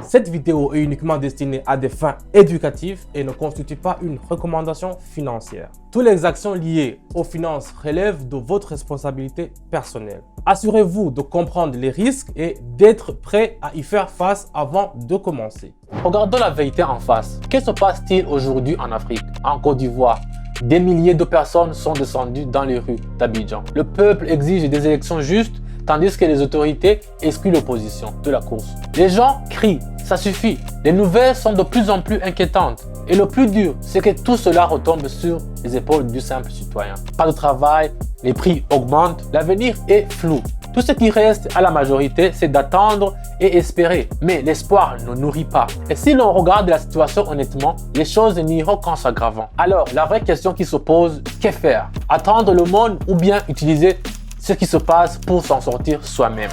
Cette vidéo est uniquement destinée à des fins éducatives et ne constitue pas une recommandation financière. Toutes les actions liées aux finances relèvent de votre responsabilité personnelle. Assurez-vous de comprendre les risques et d'être prêt à y faire face avant de commencer. Regardons la vérité en face. Que se passe-t-il aujourd'hui en Afrique, en Côte d'Ivoire? Des milliers de personnes sont descendues dans les rues d'Abidjan. Le peuple exige des élections justes, tandis que les autorités excluent l'opposition de la course. Les gens crient, ça suffit. Les nouvelles sont de plus en plus inquiétantes. Et le plus dur, c'est que tout cela retombe sur les épaules du simple citoyen. Pas de travail, les prix augmentent, l'avenir est flou. Tout ce qui reste à la majorité, c'est d'attendre et espérer. Mais l'espoir ne nourrit pas. Et si l'on regarde la situation honnêtement, les choses n'iront qu'en s'aggravant. Alors, la vraie question qui se pose, que faire? Attendre le monde ou bien utiliser ce qui se passe pour s'en sortir soi-même?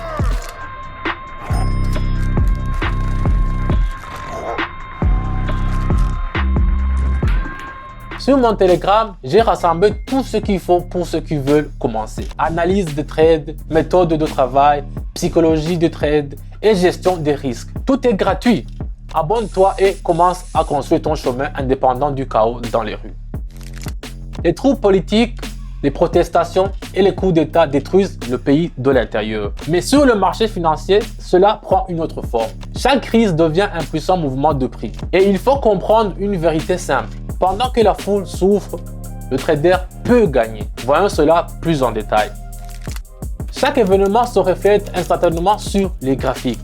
Sur mon Telegram, j'ai rassemblé tout ce qu'il faut pour ceux qui veulent commencer. Analyse de trade, méthode de travail, psychologie de trade et gestion des risques. Tout est gratuit. Abonne-toi et commence à construire ton chemin indépendant du chaos dans les rues. Les troubles politiques, les protestations et les coups d'État détruisent le pays de l'intérieur. Mais sur le marché financier, cela prend une autre forme. Chaque crise devient un puissant mouvement de prix. Et il faut comprendre une vérité simple. Pendant que la foule souffre, le trader peut gagner. Voyons cela plus en détail. Chaque événement se reflète instantanément sur les graphiques.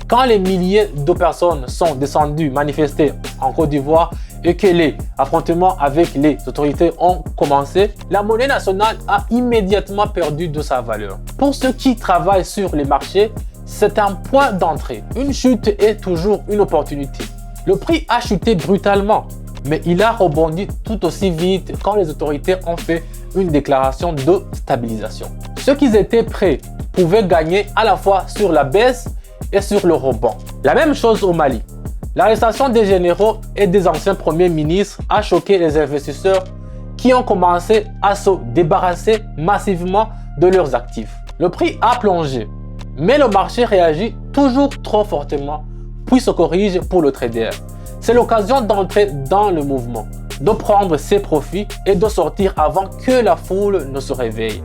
Quand les milliers de personnes sont descendues manifester en Côte d'Ivoire et que les affrontements avec les autorités ont commencé, la monnaie nationale a immédiatement perdu de sa valeur. Pour ceux qui travaillent sur les marchés, c'est un point d'entrée. Une chute est toujours une opportunité. Le prix a chuté brutalement, mais il a rebondi tout aussi vite quand les autorités ont fait une déclaration de stabilisation. Ceux qui étaient prêts pouvaient gagner à la fois sur la baisse et sur le rebond. La même chose au Mali. L'arrestation des généraux et des anciens premiers ministres a choqué les investisseurs qui ont commencé à se débarrasser massivement de leurs actifs. Le prix a plongé, mais le marché réagit toujours trop fortement, puis se corrige pour le trader. C'est l'occasion d'entrer dans le mouvement, de prendre ses profits et de sortir avant que la foule ne se réveille.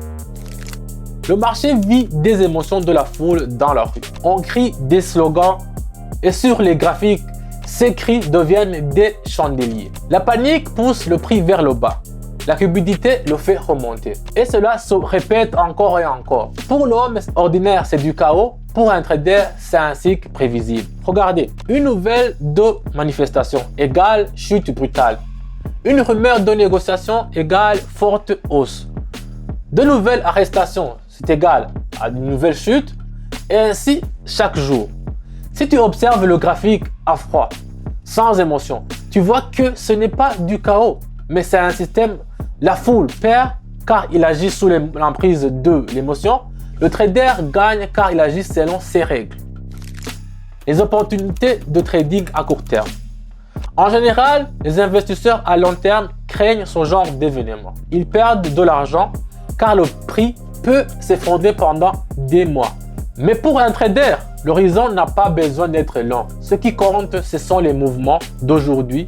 Le marché vit des émotions de la foule dans la rue. On crie des slogans et sur les graphiques, ces cris deviennent des chandeliers. La panique pousse le prix vers le bas. La cupidité le fait remonter. Et cela se répète encore et encore. Pour l'homme ordinaire, c'est du chaos. Pour un trader, c'est un cycle prévisible. Regardez, une nouvelle de manifestation égale chute brutale. Une rumeur de négociation égale forte hausse. De nouvelles arrestations, c'est égal à une nouvelle chute. Et ainsi chaque jour. Si tu observes le graphique à froid, sans émotion, tu vois que ce n'est pas du chaos, mais c'est un système. La foule perd car il agit sous l'emprise de l'émotion. Le trader gagne car il agit selon ses règles. Les opportunités de trading à court terme. En général, les investisseurs à long terme craignent ce genre d'événement. Ils perdent de l'argent car le prix peut s'effondrer pendant des mois. Mais pour un trader, l'horizon n'a pas besoin d'être long. Ce qui compte, ce sont les mouvements d'aujourd'hui,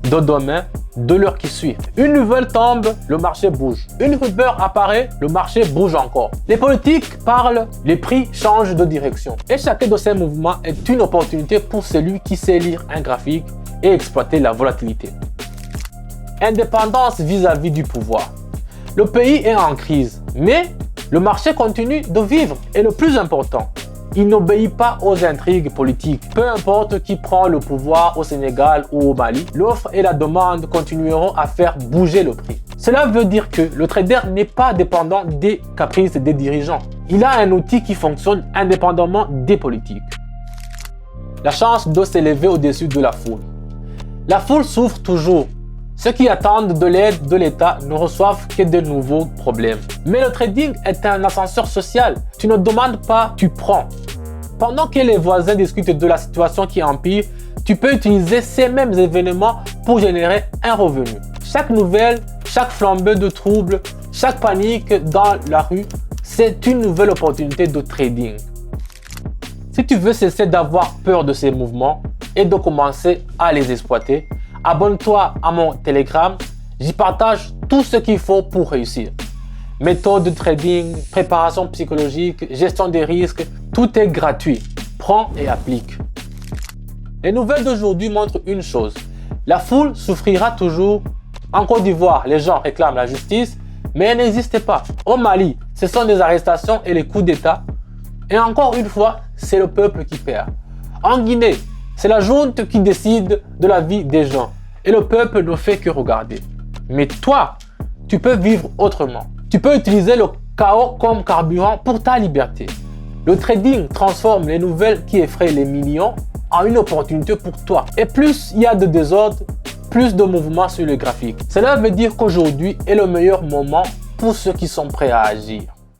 de demain, de l'heure qui suit. Une nouvelle tombe, le marché bouge. Une rumeur apparaît, le marché bouge encore. Les politiques parlent, les prix changent de direction. Et chacun de ces mouvements est une opportunité pour celui qui sait lire un graphique et exploiter la volatilité. Indépendance vis-à-vis du pouvoir. Le pays est en crise, mais le marché continue de vivre. Et le plus important, il n'obéit pas aux intrigues politiques. Peu importe qui prend le pouvoir au Sénégal ou au Mali, l'offre et la demande continueront à faire bouger le prix. Cela veut dire que le trader n'est pas dépendant des caprices des dirigeants. Il a un outil qui fonctionne indépendamment des politiques. La chance de s'élever au-dessus de la foule. La foule souffre toujours. Ceux qui attendent de l'aide de l'État ne reçoivent que de nouveaux problèmes. Mais le trading est un ascenseur social. Tu ne demandes pas, tu prends. Pendant que les voisins discutent de la situation qui empire, tu peux utiliser ces mêmes événements pour générer un revenu. Chaque nouvelle, chaque flambée de troubles, chaque panique dans la rue, c'est une nouvelle opportunité de trading. Si tu veux cesser d'avoir peur de ces mouvements et de commencer à les exploiter, abonne-toi à mon Telegram. J'y partage tout ce qu'il faut pour réussir. Méthode de trading, préparation psychologique, gestion des risques, tout est gratuit. Prends et applique. Les nouvelles d'aujourd'hui montrent une chose. La foule souffrira toujours. En Côte d'Ivoire, les gens réclament la justice, mais elle n'existe pas. Au Mali, ce sont des arrestations et les coups d'État. Et encore une fois, c'est le peuple qui perd. En Guinée, c'est la junte qui décide de la vie des gens. Et le peuple ne fait que regarder. Mais toi, tu peux vivre autrement. Tu peux utiliser le chaos comme carburant pour ta liberté. Le trading transforme les nouvelles qui effraient les millions en une opportunité pour toi. Et plus il y a de désordre, plus de mouvements sur le graphique. Cela veut dire qu'aujourd'hui est le meilleur moment pour ceux qui sont prêts à agir.